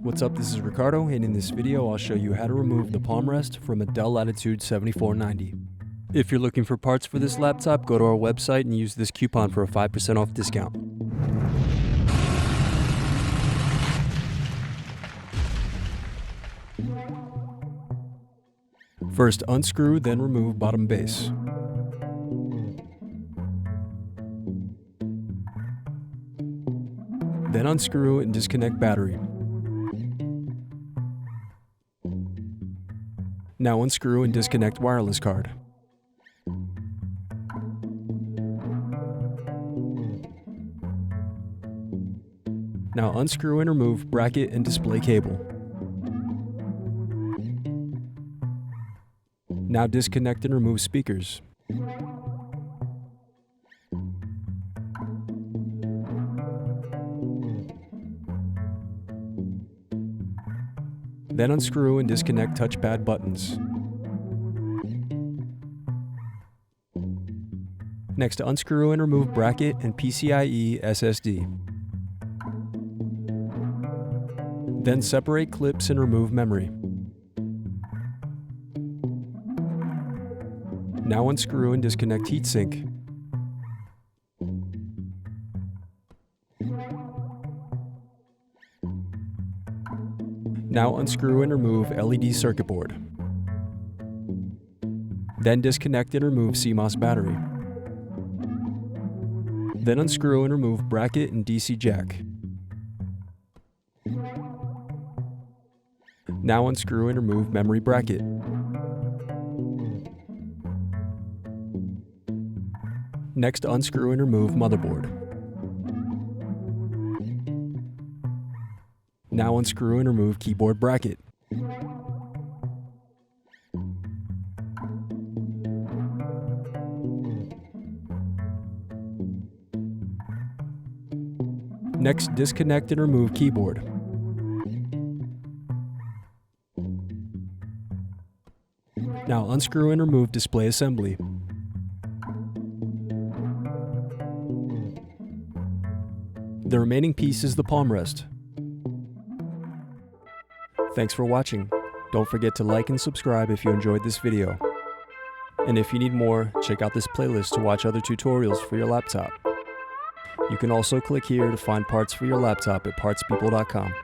What's up, this is Ricardo, and in this video I'll show you how to remove the Palmrest from a Dell Latitude 7490. If you're looking for parts for this laptop, go to our website and use this coupon for a 5% off discount. First unscrew, then remove bottom base. Then unscrew and disconnect battery. Now unscrew and disconnect wireless card. Now unscrew and remove bracket and display cable. Now disconnect and remove speakers. Then unscrew and disconnect touchpad buttons. Next, unscrew and remove bracket and PCIe SSD. Then separate clips and remove memory. Now unscrew and disconnect heatsink. Now unscrew and remove LED circuit board. Then disconnect and remove CMOS battery. Then unscrew and remove bracket and DC jack. Now unscrew and remove memory bracket. Next, unscrew and remove motherboard. Now unscrew and remove keyboard bracket. Next, disconnect and remove keyboard. Now unscrew and remove display assembly. The remaining piece is the Palmrest. Thanks for watching. Don't forget to like and subscribe if you enjoyed this video. And if you need more, check out this playlist to watch other tutorials for your laptop. You can also click here to find parts for your laptop at partspeople.com.